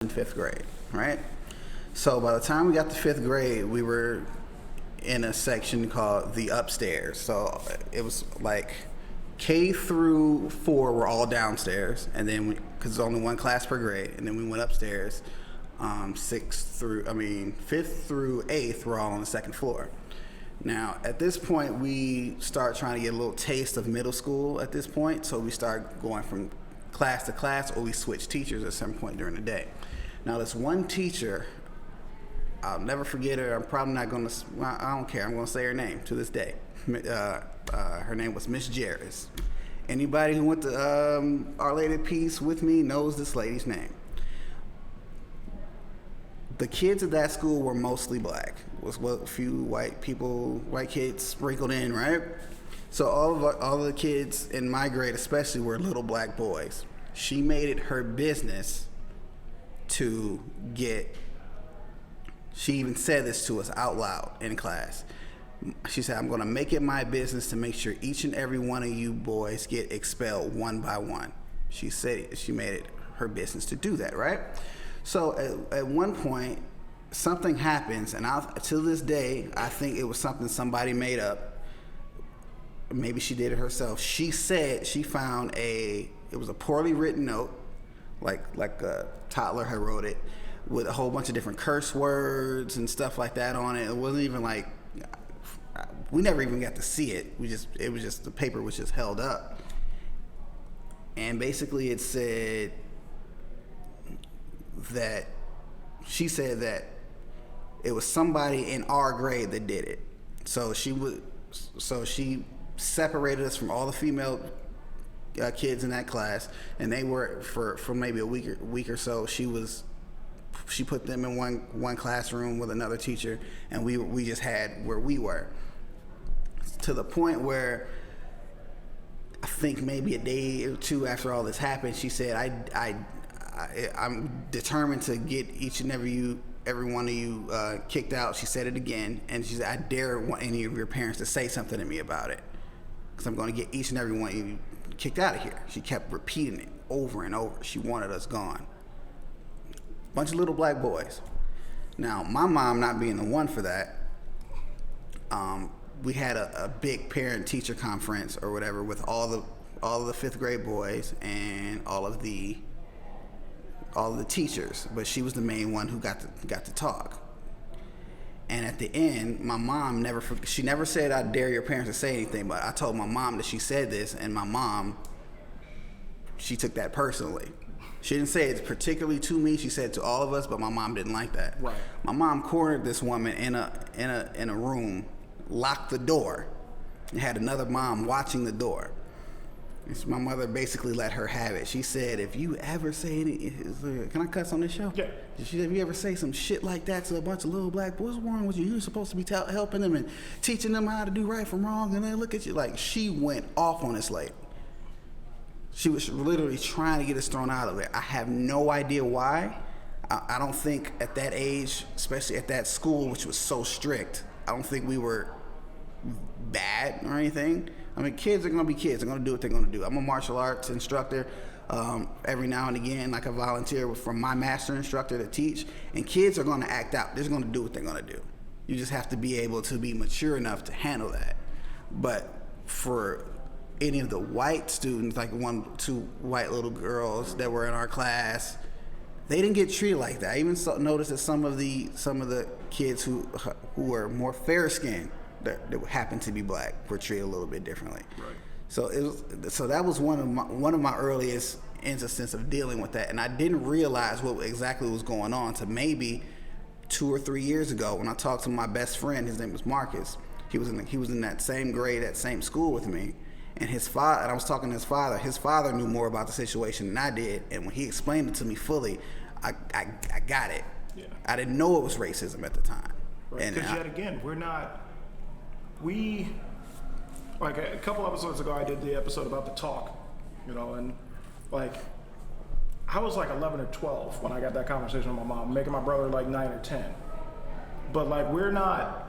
in fifth grade, right? So by the time we got to fifth grade, we were in a section called the upstairs. So it was like K through 4 were all downstairs, and then because there's only one class per grade, and then we went upstairs. Fifth through eighth were all on the second floor. Now, at this point, we start trying to get a little taste of middle school at this point, so we start going from class to class, or we switch teachers at some point during the day. Now, this one teacher, I'll never forget her. I'm probably not going to, I don't care. I'm going to say her name to this day. Her name was Miss Jarris. Anybody who went to Our Lady of Peace with me knows this lady's name. The kids at that school were mostly black. Was a few white kids sprinkled in, right? So all of the kids in my grade especially were little black boys. She made it her business to get, she even said this to us out loud in class. She said, I'm going to make it my business to make sure each and every one of you boys get expelled one by one. She said she made it her business to do that, right? So at one point, something happens, and to this day, I think it was something somebody made up. Maybe she did it herself. She said she found it was a poorly written note, like a toddler had wrote it, with a whole bunch of different curse words and stuff like that on it. It wasn't even like, we never even got to see it. It was just, the paper was just held up. And basically it said that, she said that it was somebody in our grade that did it. So she separated us from all the female kids in that class, and they were for maybe a week or so. She put them in one classroom with another teacher, and we just had where we were. To the point where I think maybe a day or two after all this happened, she said, I'm determined to get each and every one of you kicked out. She said it again, and she said, I dare want any of your parents to say something to me about it, because I'm going to get each and every one of you kicked out of here. She kept repeating it over and over. She wanted us gone. Bunch of little black boys. Now, my mom not being the one for that, we had a big parent-teacher conference or whatever with all of the fifth grade boys and all of the teachers, but she was the main one who got to talk. And at the end, my mom she never said, I dare your parents to say anything, but I told my mom that she said this, and my mom, she took that personally. She didn't say it particularly to me, she said it to all of us, but my mom didn't like that. Right. My mom cornered this woman in a room, locked the door, and had another mom watching the door. My mother basically let her have it. She said, if you ever say can I cuss on this show? Yeah. She said, if you ever say some shit like that to a bunch of little black boys, what's wrong with you? You're supposed to be helping them and teaching them how to do right from wrong, and they look at you like, she went off on this lady. She was literally trying to get us thrown out of it. I have no idea why. I don't think at that age, especially at that school, which was so strict, I don't think we were bad or anything. I mean, kids are going to be kids. They're going to do what they're going to do. I'm a martial arts instructor. Every now and again, like I volunteer from my master instructor to teach, and kids are going to act out. They're just going to do what they're going to do. You just have to be able to be mature enough to handle that. But for any of the white students, like two white little girls that were in our class, they didn't get treated like that. I even noticed that some of the kids who were more fair-skinned that happened to be black were treated a little bit differently. Right. So that was one of my earliest instances of dealing with that, and I didn't realize what exactly was going on to maybe 2 or 3 years ago when I talked to my best friend. His name was Marcus. He was in that same grade, that same school with me, and his father. And I was talking to his father. His father knew more about the situation than I did, and when he explained it to me fully, I got it. Yeah. I didn't know it was racism at the time. Right. Because yet again, like a couple episodes ago, I did the episode about the talk, and like I was like 11 or 12 when I got that conversation with my mom, making my brother like 9 or 10. But like we're not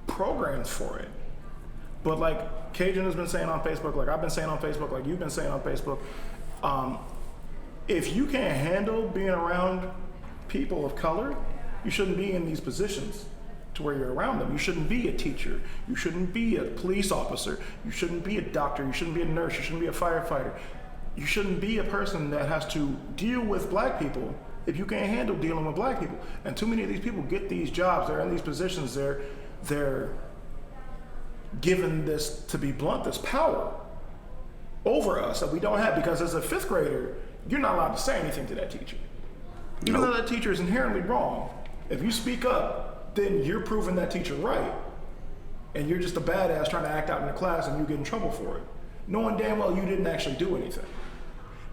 programmed for it. But like Cajun has been saying on Facebook, like I've been saying on Facebook, like you've been saying on Facebook, if you can't handle being around people of color, you shouldn't be in these positions to where you're around them. You shouldn't be a teacher. You shouldn't be a police officer. You shouldn't be a doctor. You shouldn't be a nurse. You shouldn't be a firefighter. You shouldn't be a person that has to deal with black people if you can't handle dealing with black people. And too many of these people get these jobs, they're in these positions, they're given this, to be blunt, this power over us that we don't have, because as a fifth grader, you're not allowed to say anything to that teacher. Even though that teacher is inherently wrong, if you speak up, then you're proving that teacher right. And you're just a badass trying to act out in the class and you get in trouble for it, knowing damn well you didn't actually do anything.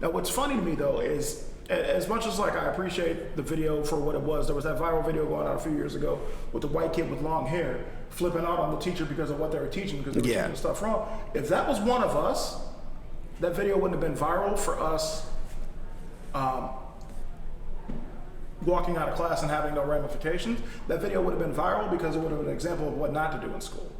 Now what's funny to me though is, as much as like I appreciate the video for what it was, there was that viral video going out a few years ago with the white kid with long hair flipping out on the teacher because of what they were teaching, because they were teaching stuff wrong. If that was one of us, that video wouldn't have been viral for us walking out of class and having no ramifications. That video would have been viral because it would have been an example of what not to do in school.